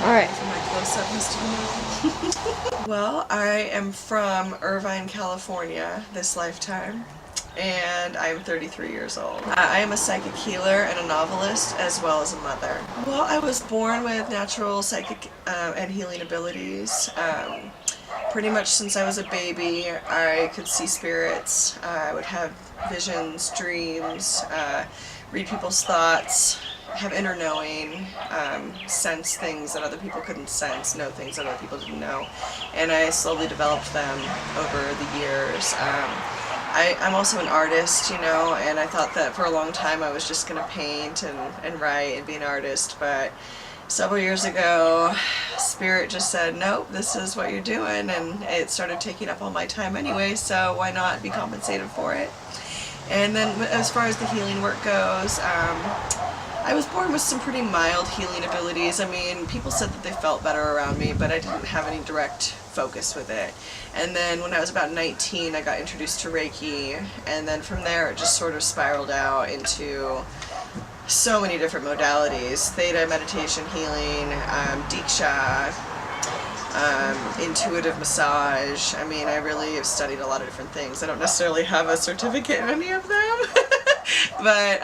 Alright. For my close-up, Mr. Moon. Well, I am from Irvine, California this lifetime, and I'm 33 years old. I am a psychic healer and a novelist, as well as a mother. Well, I was born with natural psychic and healing abilities. Pretty much since I was a baby, I could see spirits. I would have visions, dreams, read people's thoughts, have inner knowing, sense things that other people couldn't sense, know things that other people didn't know, and I slowly developed them over the years. I'm also an artist, you know, and I thought that for a long time I was just going to paint and write and be an artist, but several years ago, Spirit just said, nope, this is what you're doing, and it started taking up all my time anyway, so why not be compensated for it? And then as far as the healing work goes, I was born with some pretty mild healing abilities. I mean, people said that they felt better around me, but I didn't have any direct focus with it. And then when I was about 19, I got introduced to Reiki, and then from there it just sort of spiraled out into so many different modalities: theta, meditation, healing, diksha, intuitive massage. I mean, I really have studied a lot of different things. I don't necessarily have a certificate in any of them, but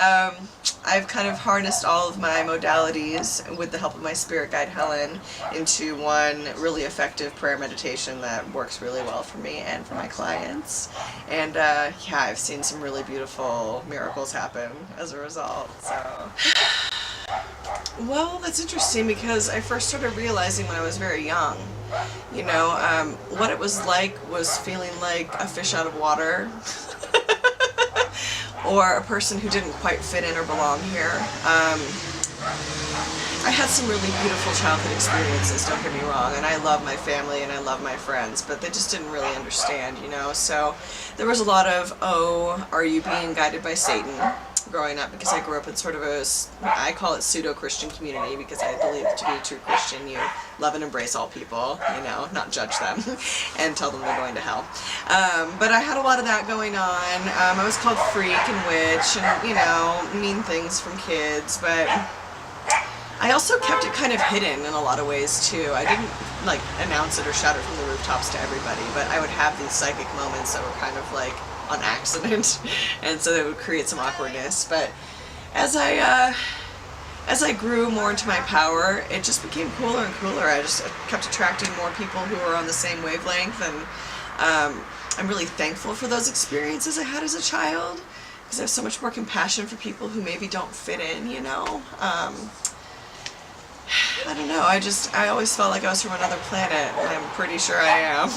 I've kind of harnessed all of my modalities with the help of my spirit guide Helen into one really effective prayer meditation that works really well for me and for my clients. And yeah, I've seen some really beautiful miracles happen as a result. So, well, that's interesting because I first started realizing when I was very young. You know, what it was was feeling like a fish out of water. Or a person who didn't quite fit in or belong here. I had some really beautiful childhood experiences, don't get me wrong, and I love my family and I love my friends, but they just didn't really understand, you know, so there was a lot of, oh, are you being guided by Satan? Growing up, because I grew up in sort of a, I call it pseudo-Christian community, because I believe to be a true Christian, you love and embrace all people, you know, not judge them and tell them they're going to hell. But I had a lot of that going on. I was called freak and witch and, you know, mean things from kids, but I also kept it kind of hidden in a lot of ways too. I didn't like announce it or shout it from the rooftops to everybody, but I would have these psychic moments that were kind of like on accident, and so that would create some awkwardness. But as I grew more into my power, it just became cooler and cooler. I just kept attracting more people who were on the same wavelength, and I'm really thankful for those experiences I had as a child, because I have so much more compassion for people who maybe don't fit in, you know. I don't know, I always felt like I was from another planet, and I'm pretty sure I am.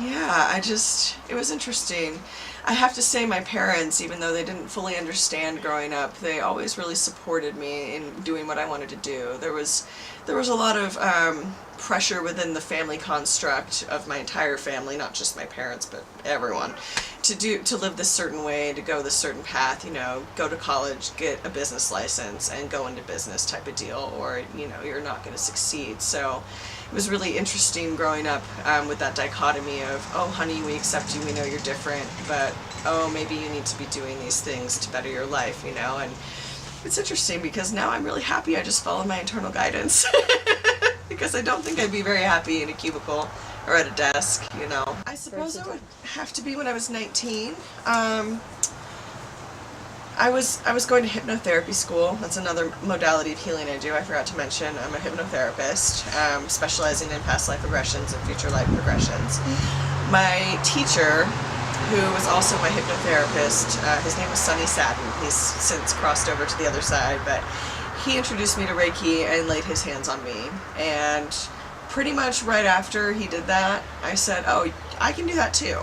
Yeah, it was interesting. I have to say my parents, even though they didn't fully understand growing up, they always really supported me in doing what I wanted to do. There was a lot of pressure within the family construct of my entire family, not just my parents, but everyone, to live this certain way, to go this certain path, you know, go to college, get a business license, and go into business type of deal, or, you know, you're not going to succeed. So it was really interesting growing up with that dichotomy of, oh honey, we accept you, we know you're different, but oh, maybe you need to be doing these things to better your life, you know. And it's interesting because now I'm really happy I just followed my internal guidance because I don't think I'd be very happy in a cubicle or at a desk, you know. I suppose it would have to be when I was 19. I was going to hypnotherapy school. That's another modality of healing I do. I forgot to mention I'm a hypnotherapist, specializing in past life regressions and future life regressions. My teacher, who was also my hypnotherapist, his name was Sonny Satin. He's since crossed over to the other side, but he introduced me to Reiki and laid his hands on me. And pretty much right after he did that, I said, oh, I can do that too.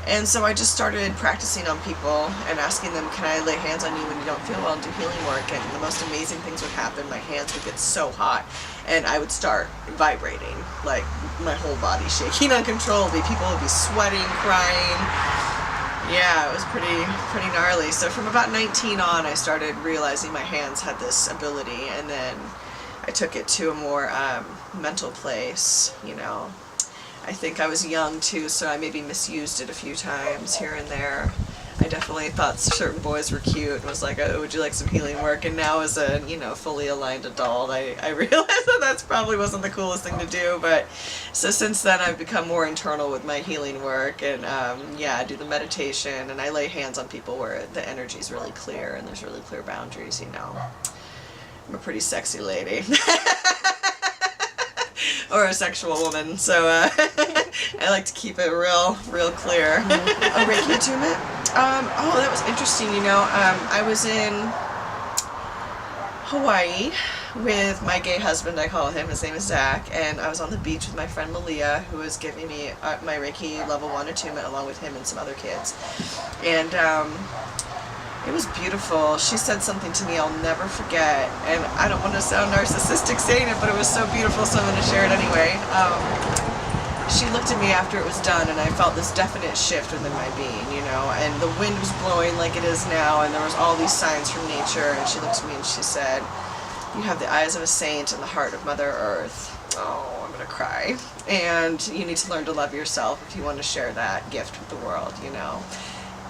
And so I just started practicing on people and asking them, can I lay hands on you when you don't feel well and do healing work? And the most amazing things would happen. My hands would get so hot and I would start vibrating, like my whole body shaking uncontrollably. People would be sweating, crying. Yeah, it was pretty gnarly. So from about 19 on, I started realizing my hands had this ability, and then I took it to a more mental place, you know. I think I was young too, so I maybe misused it a few times here and there. I definitely thought certain boys were cute and was like, oh, would you like some healing work? And now as a, fully aligned adult, I realized that that's probably wasn't the coolest thing to do. But so since then I've become more internal with my healing work, and I do the meditation, and I lay hands on people where the energy's really clear and there's really clear boundaries, I'm a pretty sexy lady. Or a sexual woman, so I like to keep it real clear. A Reiki attunement? That was interesting, I was in Hawaii with my gay husband, I call him, his name is Zach, and I was on the beach with my friend Malia, who was giving me my Reiki level 1 attunement along with him and some other kids. And it was beautiful. She said something to me I'll never forget, and I don't want to sound narcissistic saying it, but it was so beautiful, so I'm going to share it anyway. She looked at me after it was done, and I felt this definite shift within my being, and the wind was blowing like it is now, and there was all these signs from nature, and she looked at me and she said, you have the eyes of a saint and the heart of Mother Earth. Oh, I'm going to cry. And you need to learn to love yourself if you want to share that gift with the world,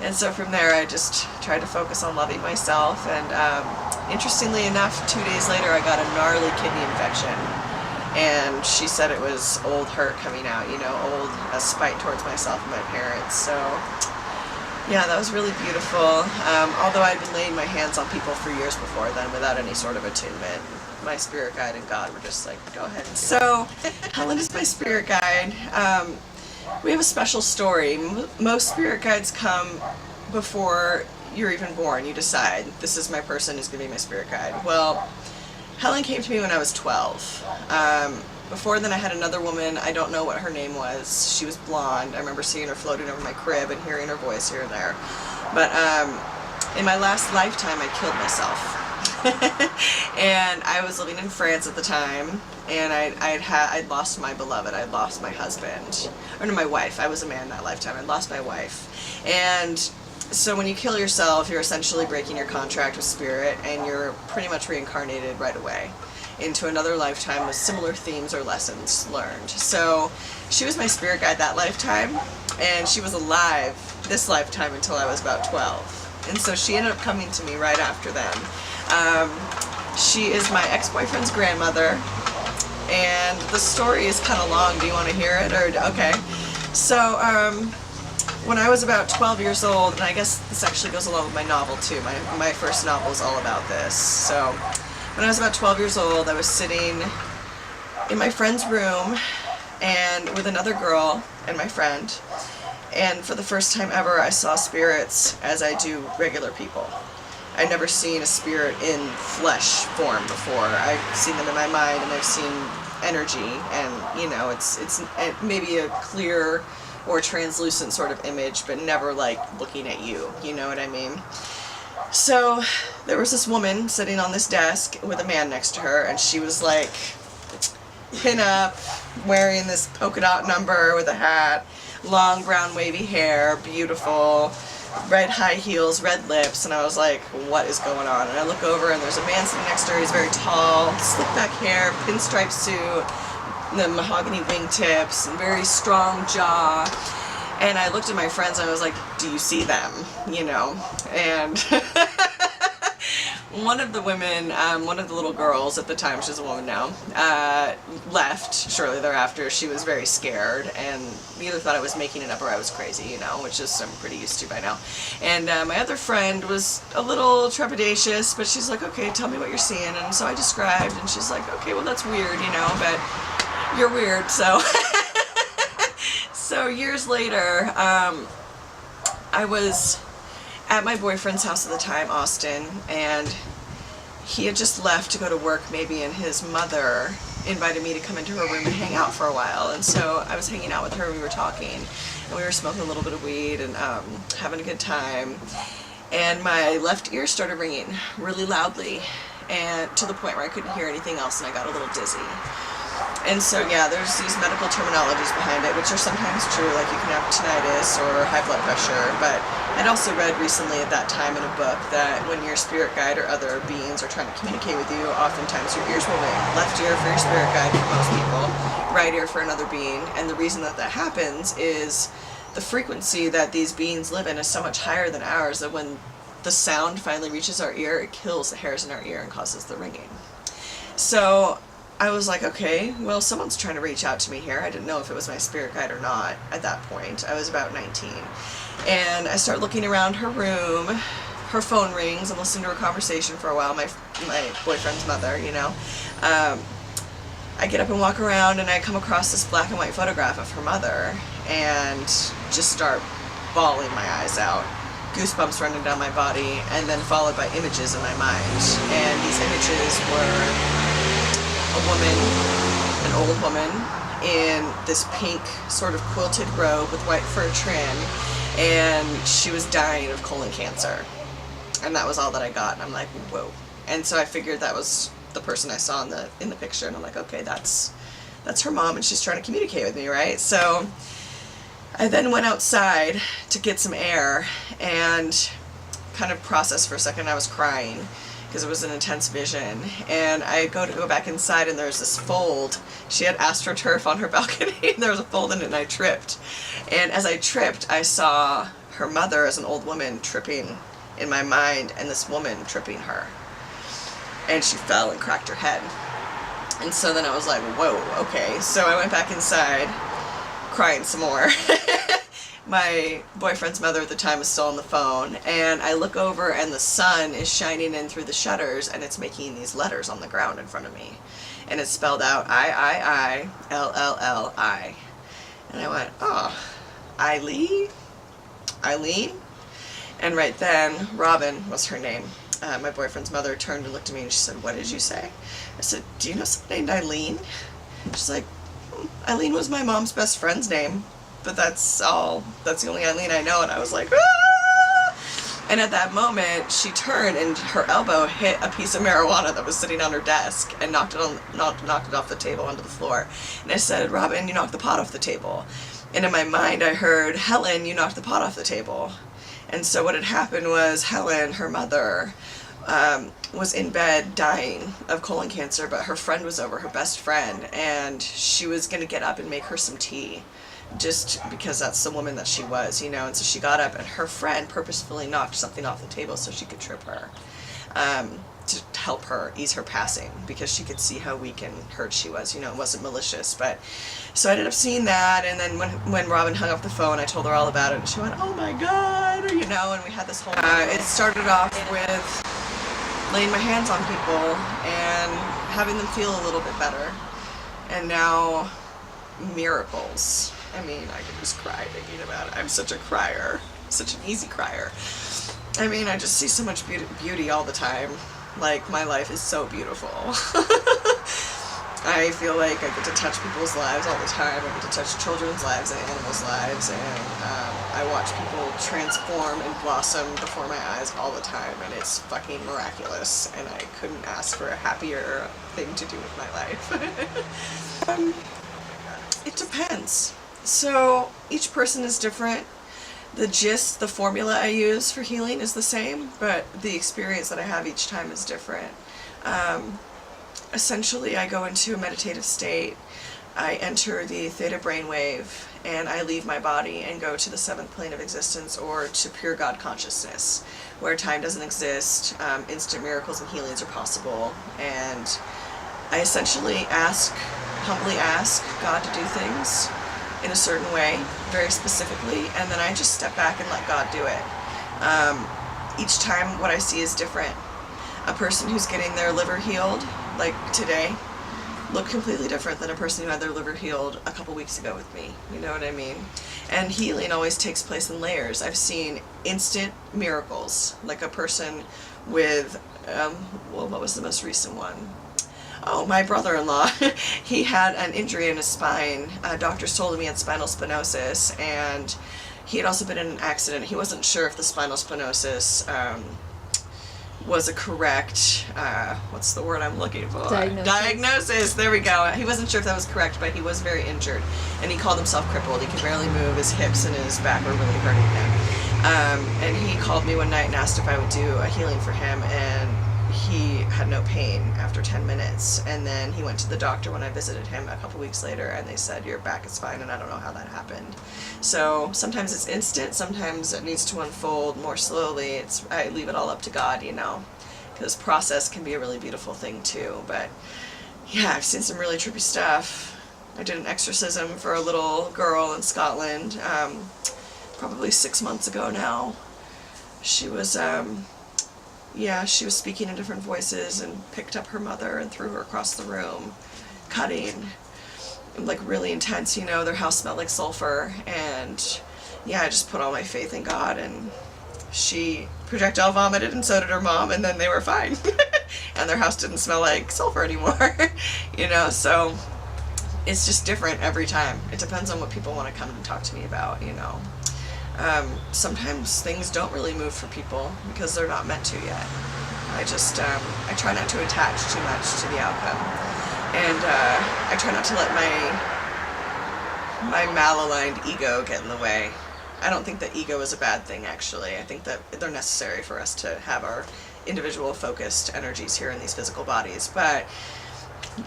And so from there, I just tried to focus on loving myself, and interestingly enough, 2 days later, I got a gnarly kidney infection, and she said it was old hurt coming out, old spite towards myself and my parents. So yeah, that was really beautiful. Although I'd been laying my hands on people for years before then without any sort of attunement. My spirit guide and God were just like, go ahead. So Helen is my spirit guide. We have a special story. Most spirit guides come before you're even born. You decide, this is my person who's going to be my spirit guide. Well, Helen came to me when I was 12. Before then I had another woman, I don't know what her name was. She was blonde. I remember seeing her floating over my crib and hearing her voice here and there. But in my last lifetime I killed myself. And I was living in France at the time, and I'd lost my beloved. I'd lost my husband, or no, my wife. I was a man that lifetime. I'd lost my wife. And so when you kill yourself, you're essentially breaking your contract with spirit, and you're pretty much reincarnated right away into another lifetime with similar themes or lessons learned. So she was my spirit guide that lifetime, and she was alive this lifetime until I was about 12. And so she ended up coming to me right after then. She is my ex-boyfriend's grandmother, and the story is kind of long. Do you want to hear it? Or okay. So when I was about 12 years old, and I guess this actually goes along with my novel too. My first novel is all about this. So when I was about 12 years old, I was sitting in my friend's room and with another girl and my friend, and for the first time ever I saw spirits as I do regular people. I'd never seen a spirit in flesh form before. I've seen them in my mind, and I've seen energy, and it's maybe a clear or translucent sort of image, but never like looking at you, you know what I mean? So there was this woman sitting on this desk with a man next to her, and she was like pin up, wearing this polka dot number with a hat, long brown wavy hair, beautiful, red high heels, red lips, and I was like, what is going on? And I look over, and there's a man sitting next to her. He's very tall, slick back hair, pinstripe suit, the mahogany wingtips, and very strong jaw. And I looked at my friends, and I was like, do you see them? And one of the women, one of the little girls at the time, she's a woman now, left shortly thereafter. She was very scared, and either thought I was making it up or I was crazy, which is I'm pretty used to by now. And my other friend was a little trepidatious, but she's like, okay, tell me what you're seeing. And so I described, and she's like, okay, well, that's weird, but you're weird, so. So years later, I was at my boyfriend's house at the time, Austin, and he had just left to go to work maybe, and his mother invited me to come into her room and hang out for a while. And so I was hanging out with her, and we were talking, and we were smoking a little bit of weed and having a good time. And my left ear started ringing really loudly, and to the point where I couldn't hear anything else, and I got a little dizzy. And so, yeah, there's these medical terminologies behind it, which are sometimes true, like you can have tinnitus or high blood pressure, but I'd also read recently at that time in a book that when your spirit guide or other beings are trying to communicate with you, oftentimes your ears will ring. Left ear for your spirit guide for most people, right ear for another being, and the reason that that happens is the frequency that these beings live in is so much higher than ours that when the sound finally reaches our ear, it kills the hairs in our ear and causes the ringing. So I was like, okay, well, someone's trying to reach out to me here. I didn't know if it was my spirit guide or not at that point. I was about 19. And I start looking around her room. Her phone rings. I'm listening to her conversation for a while, my boyfriend's mother, you know. I get up and walk around, and I come across this black and white photograph of her mother and just start bawling my eyes out. Goosebumps running down my body, and then followed by images in my mind. And these images were a woman, an old woman, in this pink sort of quilted robe with white fur trim, and she was dying of colon cancer. And that was all that I got, and I'm like, whoa. And so I figured that was the person I saw in the picture, and I'm like, okay, that's her mom, and she's trying to communicate with me, right? So I then went outside to get some air and kind of process for a second. I was crying because it was an intense vision, and I go back inside, and there's this fold. She had astroturf on her balcony, and there was a fold in it, and I tripped. And as I tripped, I saw her mother as an old woman tripping in my mind, and this woman tripping her. And she fell and cracked her head. And so then I was like, whoa, okay. So I went back inside, crying some more. My boyfriend's mother at the time was still on the phone, and I look over, and the sun is shining in through the shutters, and it's making these letters on the ground in front of me. And it's spelled out I-I-I-L-L-L-I. And I went, oh, Eileen? And right then, Robin was her name. My boyfriend's mother turned and looked at me, and she said, what did you say? I said, do you know someone named Eileen? She's like, Eileen was my mom's best friend's name, but that's the only Eileen I know. And I was like, ah! And at that moment, she turned, and her elbow hit a piece of marijuana that was sitting on her desk and knocked it off the table onto the floor. And I said, Robin, you knocked the pot off the table. And in my mind, I heard, Helen, you knocked the pot off the table. And so what had happened was Helen, her mother, was in bed dying of colon cancer, but her friend was over, her best friend, and she was going to get up and make her some tea, just because that's the woman that she was, you know. And so she got up, and her friend purposefully knocked something off the table so she could trip her, to help her ease her passing, because she could see how weak and hurt she was, you know. It wasn't malicious. But so I ended up seeing that, and then when Robin hung up the phone, I told her all about it, and she went, oh my god, you know. And we had this whole it started off with laying my hands on people and having them feel a little bit better, and now miracles. I mean, I could just cry thinking about it. I'm such a crier, such an easy crier. I mean, I just see so much beauty all the time. Like, my life is so beautiful. I feel like I get to touch people's lives all the time. I get to touch children's lives and animals' lives, and I watch people transform and blossom before my eyes all the time, and it's fucking miraculous, and I couldn't ask for a happier thing to do with my life. It depends. So each person is different. The gist, the formula I use for healing is the same, but the experience that I have each time is different. Essentially, I go into a meditative state, I enter the theta brainwave, and I leave my body and go to the seventh plane of existence, or to pure God consciousness, where time doesn't exist, instant miracles and healings are possible, and I essentially humbly ask God to do things in a certain way, very specifically, and then I just step back and let God do it. Each time what I see is different. A person who's getting their liver healed, like today, looked completely different than a person who had their liver healed a couple weeks ago with me. You know what I mean? And healing always takes place in layers. I've seen instant miracles, like a person with, well, what was the most recent one? Oh, my brother-in-law, he had an injury in his spine. Doctors told him he had spinal stenosis, and he had also been in an accident. He wasn't sure if the spinal stenosis was a correct, what's the word I'm looking for? Diagnosis. There we go. He wasn't sure if that was correct, but he was very injured, and he called himself crippled. He could barely move. His hips and his back were really hurting him. And he called me one night and asked if I would do a healing for him, and he had no pain after 10 minutes. And then he went to the doctor when I visited him a couple weeks later, and they said, your back is fine, and I don't know how that happened. So sometimes it's instant, sometimes it needs to unfold more slowly. I leave it all up to God, you know, because process can be a really beautiful thing too. But yeah, I've seen some really trippy stuff. I did an exorcism for a little girl in Scotland, probably 6 months ago now. She was, she was speaking in different voices and picked up her mother and threw her across the room, cutting, like really intense, you know, their house smelled like sulfur, and yeah, I just put all my faith in God, and she projectile vomited, and so did her mom, and then they were fine. And their house didn't smell like sulfur anymore, you know, so it's just different every time. It depends on what people want to come and talk to me about, you know. Sometimes things don't really move for people because they're not meant to yet. I just, I try not to attach too much to the outcome. And I try not to let my malaligned ego get in the way. I don't think that ego is a bad thing, actually. I think that they're necessary for us to have our individual focused energies here in these physical bodies. But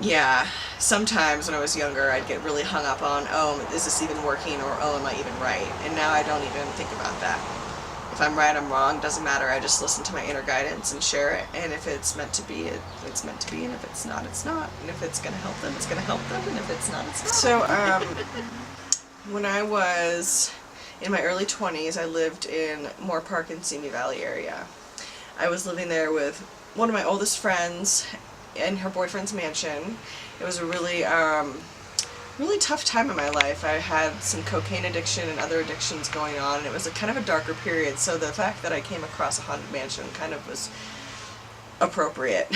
yeah, sometimes when I was younger, I'd get really hung up on, oh, is this even working, or oh, am I even right? And now I don't even think about that. If I'm right, I'm wrong, doesn't matter. I just listen to my inner guidance and share it. And if it's meant to be, it's meant to be. And if it's not, it's not. And if it's going to help them, it's going to help them. And if it's not, it's not. So when I was in my early 20s, I lived in Moore Park in Simi Valley area. I was living there with one of my oldest friends in her boyfriend's mansion. It was a really, really tough time in my life. I had some cocaine addiction and other addictions going on, and it was a kind of a darker period, so the fact that I came across a haunted mansion kind of was appropriate.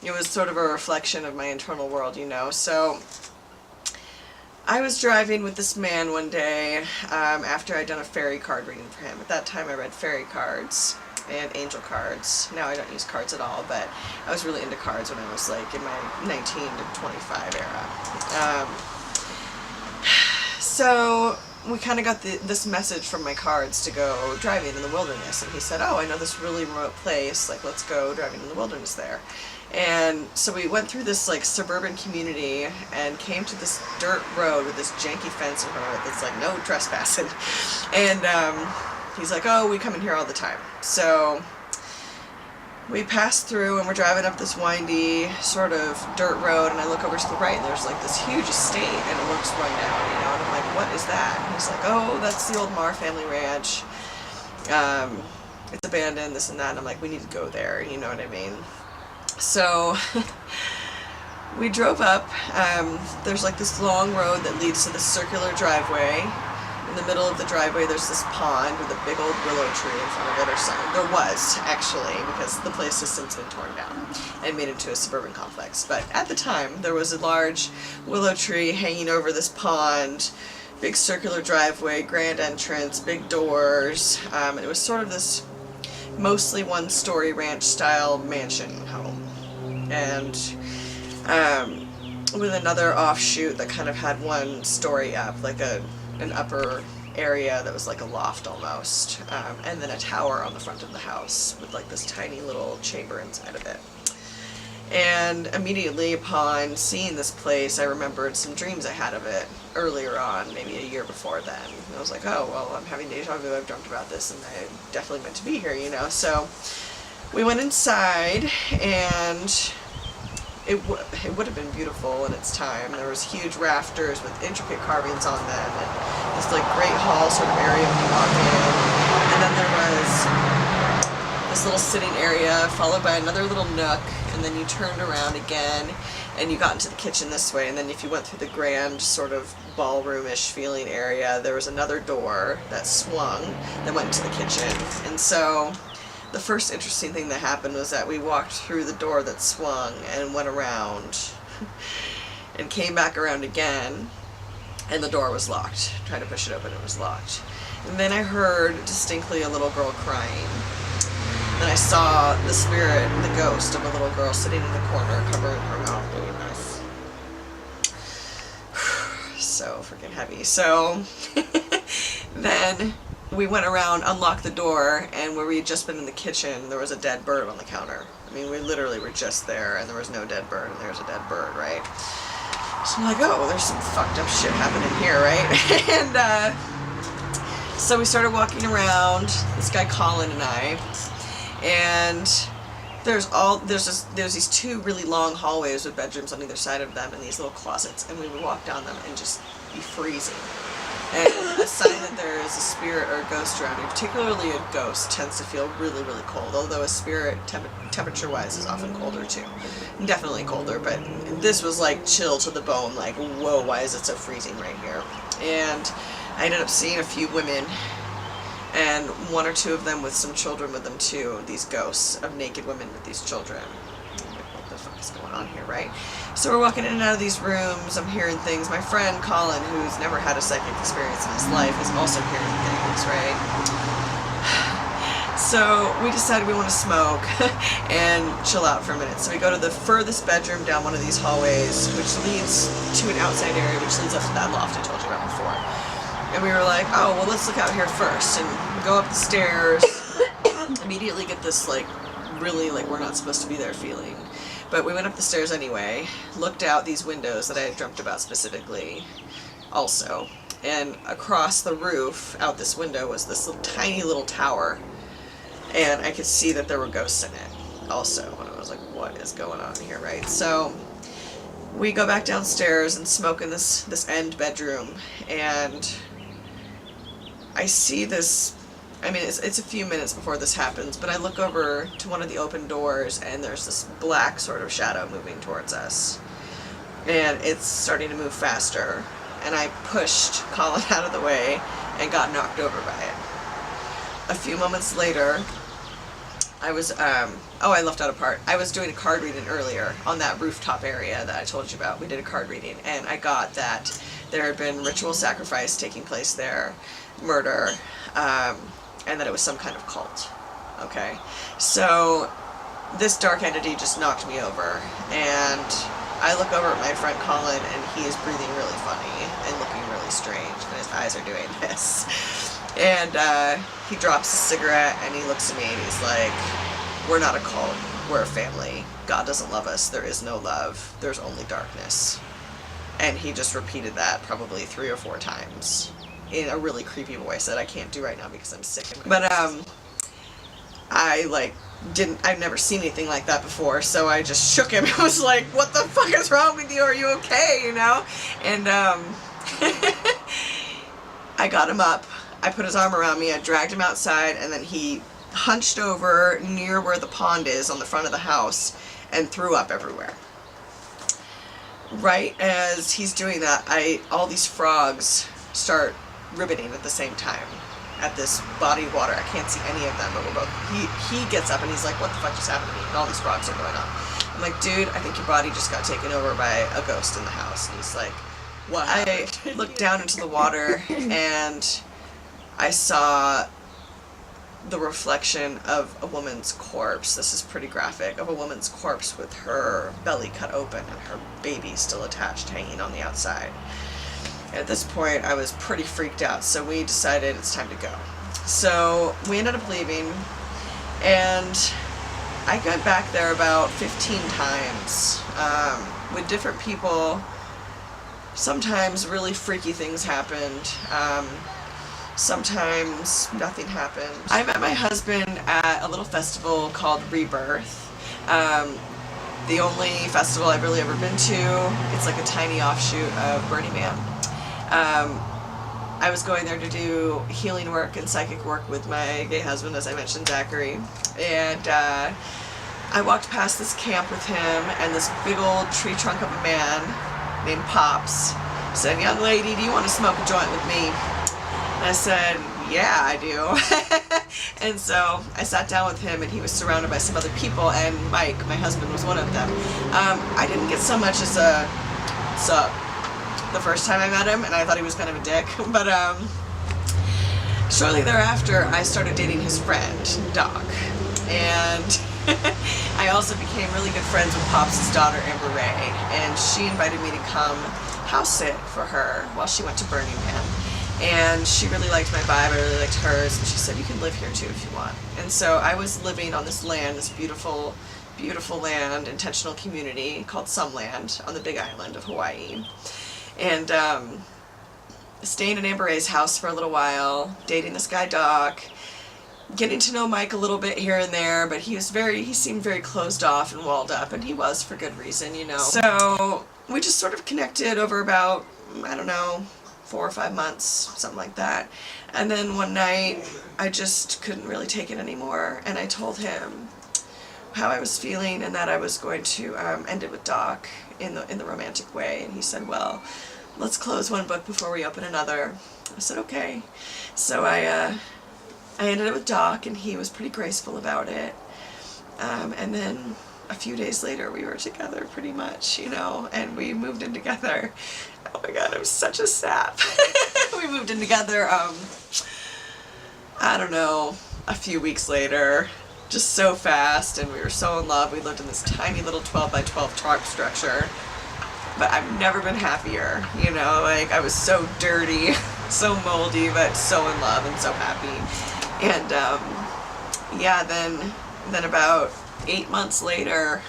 It was sort of a reflection of my internal world, you know. So I was driving with this man one day after I'd done a fairy card reading for him. At that time I read fairy cards and angel cards. Now I don't use cards at all, but I was really into cards when I was like in my 19 to 25 era. So we kind of got this message from my cards to go driving in the wilderness, and he said, oh, I know this really remote place, like let's go driving in the wilderness there. And so we went through this like suburban community and came to this dirt road with this janky fence in front of it that's like no trespassing. And he's like, oh, we come in here all the time. So we passed through and we're driving up this windy sort of dirt road, and I look over to the right and there's like this huge estate and it looks run down, you know, and I'm like, what is that? And he's like, oh, that's the old Marr family ranch. It's abandoned, this and that. And I'm like, we need to go there, you know what I mean? So we drove up. There's like this long road that leads to this circular driveway. In the middle of the driveway there's this pond with a big old willow tree in front of it, or something. There was, actually, because the place has since been torn down and made into a suburban complex. But at the time there was a large willow tree hanging over this pond, big circular driveway, grand entrance, big doors. And it was sort of this mostly one-story ranch-style mansion home. And with another offshoot that kind of had one story up, like an upper area that was like a loft almost, and then a tower on the front of the house with like this tiny little chamber inside of it. And immediately upon seeing this place, I remembered some dreams I had of it earlier on, maybe a year before then. And I was like, oh, well, I'm having deja vu, I've dreamt about this, and I definitely meant to be here, you know. So we went inside, and it would have been beautiful in its time. There was huge rafters with intricate carvings on them, and this like great hall sort of area when you walk in. And then there was this little sitting area followed by another little nook, and then you turned around again and you got into the kitchen this way. And then if you went through the grand sort of ballroom-ish feeling area, there was another door that swung that went into the kitchen. And so the first interesting thing that happened was that we walked through the door that swung and went around and came back around again, and the door was locked. Tried to push it open, it was locked. And then I heard distinctly a little girl crying. Then I saw the spirit, the ghost of a little girl sitting in the corner covering her mouth doing this. So freaking heavy. So then we went around, unlocked the door, and where we had just been in the kitchen, there was a dead bird on the counter. I mean, we literally were just there, and there was no dead bird, and there's a dead bird, right? So I'm like, oh, there's some fucked up shit happening here, right? And so we started walking around, this guy Colin and I, and there's these two really long hallways with bedrooms on either side of them, and these little closets, and we would walk down them and just be freezing. And a sign that there is a spirit or a ghost around you, particularly a ghost, tends to feel really, really cold, although a spirit, temperature-wise, is often colder too. Definitely colder, but this was like chill to the bone, like, whoa, why is it so freezing right here? And I ended up seeing a few women, and one or two of them with some children with them too, these ghosts of naked women with these children. What the fuck is going on here, right? So we're walking in and out of these rooms, I'm hearing things. My friend Colin, who's never had a psychic experience in his life, is also hearing things, right? So we decided we want to smoke and chill out for a minute. So we go to the furthest bedroom down one of these hallways, which leads to an outside area, which leads up to that loft I told you about before. And we were like, oh, well, let's look out here first, and go up the stairs, immediately get this, like, really, like, we're not supposed to be there feeling. But we went up the stairs anyway, looked out these windows that I had dreamt about specifically also, and across the roof, out this window, was this little, tiny little tower, and I could see that there were ghosts in it also, and I was like, what is going on here, right? So we go back downstairs and smoke in this end bedroom, and I see this, I mean, it's a few minutes before this happens, but I look over to one of the open doors, and there's this black sort of shadow moving towards us. And it's starting to move faster. And I pushed Colin out of the way and got knocked over by it. A few moments later, I was, I left out a part. I was doing a card reading earlier on that rooftop area that I told you about. We did a card reading, and I got that there had been ritual sacrifice taking place there, murder, and that it was some kind of cult. Okay, so this dark entity just knocked me over, and I look over at my friend Colin, and he is breathing really funny and looking really strange, and his eyes are doing this. And he drops a cigarette, and he looks at me, and he's like, we're not a cult, we're a family. God doesn't love us, there is no love, there's only darkness. And he just repeated that probably 3 or 4 times in a really creepy voice that I can't do right now because I'm sick. But I've never seen anything like that before, so I just shook him. I was like, what the fuck is wrong with you? Are you okay? You know? And I got him up. I put his arm around me. I dragged him outside, and then he hunched over near where the pond is on the front of the house and threw up everywhere. Right as he's doing that, all these frogs start ribbiting at the same time at this body of water. I can't see any of them, but we're both, he gets up and he's like, what the fuck just happened to me? And all these frogs are going on. I'm like, dude, I think your body just got taken over by a ghost in the house. And he's like, what happened? I looked down into the water, and I saw the reflection of a woman's corpse. This is pretty graphic, of a woman's corpse with her belly cut open and her baby still attached, hanging on the outside. At this point, I was pretty freaked out, so we decided it's time to go. So we ended up leaving, and I got back there about 15 times with different people. Sometimes really freaky things happened. Sometimes nothing happened. I met my husband at a little festival called Rebirth. The only festival I've really ever been to. It's like a tiny offshoot of Burning Man. I was going there to do healing work and psychic work with my gay husband, as I mentioned, Zachary. And I walked past this camp with him, and this big old tree trunk of a man named Pops said, young lady, do you want to smoke a joint with me? And I said, yeah, I do. And so I sat down with him, and he was surrounded by some other people, and Mike, my husband, was one of them. I didn't get so much as a sup the first time I met him, and I thought he was kind of a dick, but shortly thereafter I started dating his friend, Doc, and I also became really good friends with Pops' daughter, Amber Ray, and she invited me to come house sit for her while she went to Burning Man. And she really liked my vibe, I really liked hers, and she said, you can live here too if you want. And so I was living on this land, this beautiful, beautiful land, intentional community called Some Land on the Big Island of Hawaii. And staying in Amber Ray's house for a little while, dating this guy Doc, getting to know Mike a little bit here and there, but he seemed very closed off and walled up, and he was for good reason, you know. So we just sort of connected over about, I don't know, 4 or 5 months, something like that. And then one night, I just couldn't really take it anymore, and I told him how I was feeling and that I was going to end it with Doc in the romantic way. And he said, well, let's close one book before we open another. I said, okay. So I ended it with Doc, and he was pretty graceful about it. And then a few days later, we were together pretty much, you know, and we moved in together. Oh my God, I'm such a sap. We moved in together, I don't know, a few weeks later, just so fast, and we were so in love. We lived in this tiny little 12 by 12 tarp structure, but I've never been happier, you know, like I was so dirty, so moldy, but so in love and so happy. And yeah, then about 8 months later,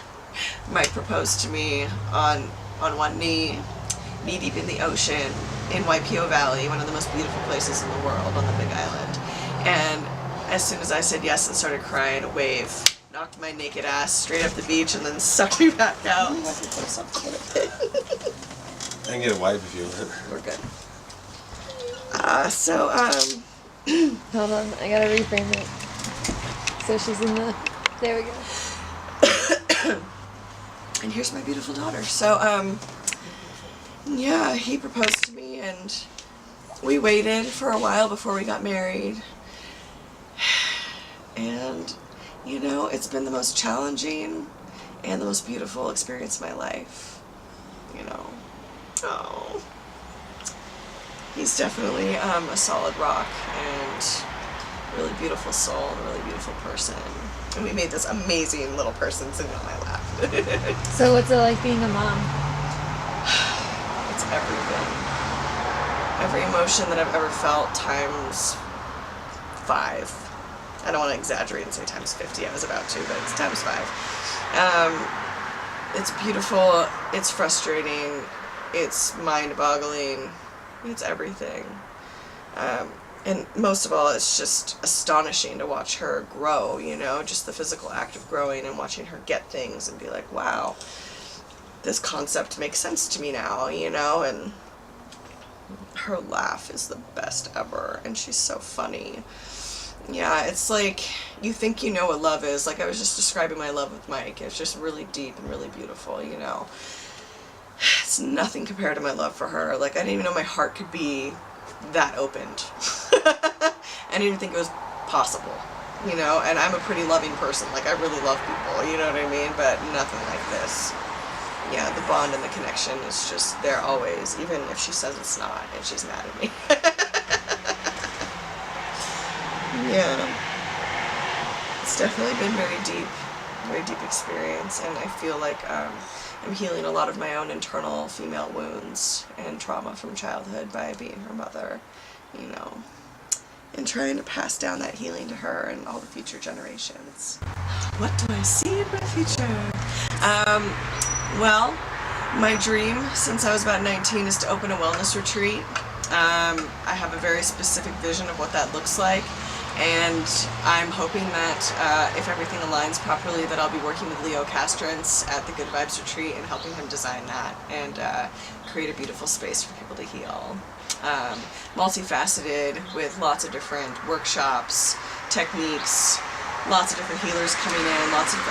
Mike proposed to me on one knee deep in the ocean in Waipio Valley, one of the most beautiful places in the world on the Big Island. And as soon as I said yes and started crying, a wave knocked my naked ass straight up the beach and then sucked me back out. I can get a wipe if you want. We're good. Hold on, I gotta reframe it. So she's in the, there we go. And here's my beautiful daughter. So, yeah, he proposed to me, and we waited for a while before we got married. And, you know, it's been the most challenging and the most beautiful experience of my life. You know. Oh. He's definitely a solid rock and a really beautiful soul and a really beautiful person. And we made this amazing little person sitting on my lap. So what's it like being a mom? It's everything. Every emotion that I've ever felt times 5. I don't want to exaggerate and say times 50. I was about to, but it's times 5. It's beautiful. It's frustrating. It's mind-boggling. It's everything. And most of all, it's just astonishing to watch her grow, you know, just the physical act of growing and watching her get things and be like, wow, this concept makes sense to me now, you know, and her laugh is the best ever, and she's so funny. Yeah, it's like, you think you know what love is. Like I was just describing my love with Mike. It's just really deep and really beautiful, you know. It's nothing compared to my love for her. Like, I didn't even know my heart could be that opened. I didn't even think it was possible, you know, and I'm a pretty loving person. Like, I really love people, you know what I mean, but nothing like this. Yeah, the bond and the connection is just there always, even if she says it's not, and she's mad at me. Yeah. It's definitely been very deep experience, and I feel like I'm healing a lot of my own internal female wounds and trauma from childhood by being her mother, you know, and trying to pass down that healing to her and all the future generations. What do I see in my future? Well, my dream since I was about 19 is to open a wellness retreat. I have a very specific vision of what that looks like. And I'm hoping that if everything aligns properly, that I'll be working with Leo Castrance at the Good Vibes Retreat and helping him design that and create a beautiful space for people to heal. Multifaceted with lots of different workshops, techniques, lots of different healers coming in, lots of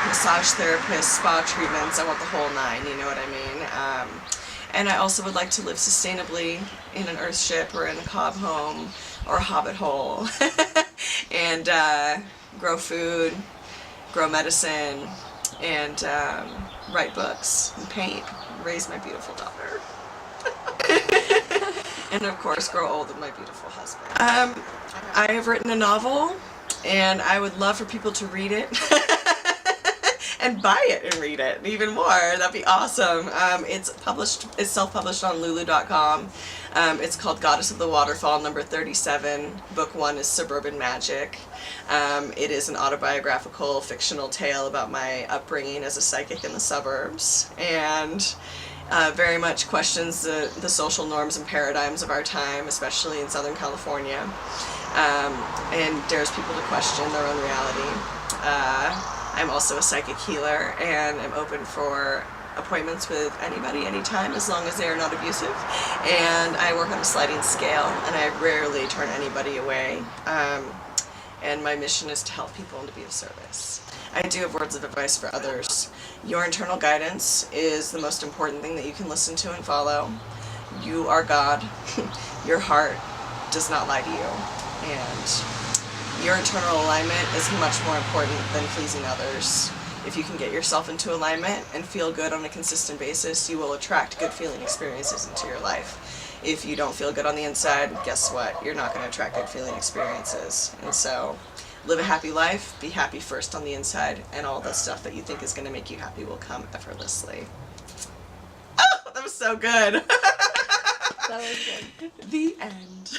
massage therapists, spa treatments. I want the whole 9, you know what I mean? And I also would like to live sustainably in an earth ship or in a cob home or a hobbit hole and grow food, grow medicine, and write books and paint, raise my beautiful daughter. And of course grow old with my beautiful husband. I have written a novel and I would love for people to read it and buy it and read it even more. That'd be awesome. It's self-published on Lulu.com. It's called Goddess of the Waterfall, number 37. Book 1 is Suburban Magic. It is an autobiographical fictional tale about my upbringing as a psychic in the suburbs, and very much questions the social norms and paradigms of our time, especially in Southern California, and dares people to question their own reality. I'm also a psychic healer, and I'm open for appointments with anybody, anytime, as long as they are not abusive. And I work on a sliding scale, and I rarely turn anybody away. And my mission is to help people and to be of service. I do have words of advice for others. Your internal guidance is the most important thing that you can listen to and follow. You are God. Your heart does not lie to you. And your internal alignment is much more important than pleasing others. If you can get yourself into alignment and feel good on a consistent basis, you will attract good feeling experiences into your life. If you don't feel good on the inside, guess what? You're not going to attract good feeling experiences. And so, live a happy life, be happy first on the inside, and all the stuff that you think is going to make you happy will come effortlessly. Oh, that was so good. That was good. The end.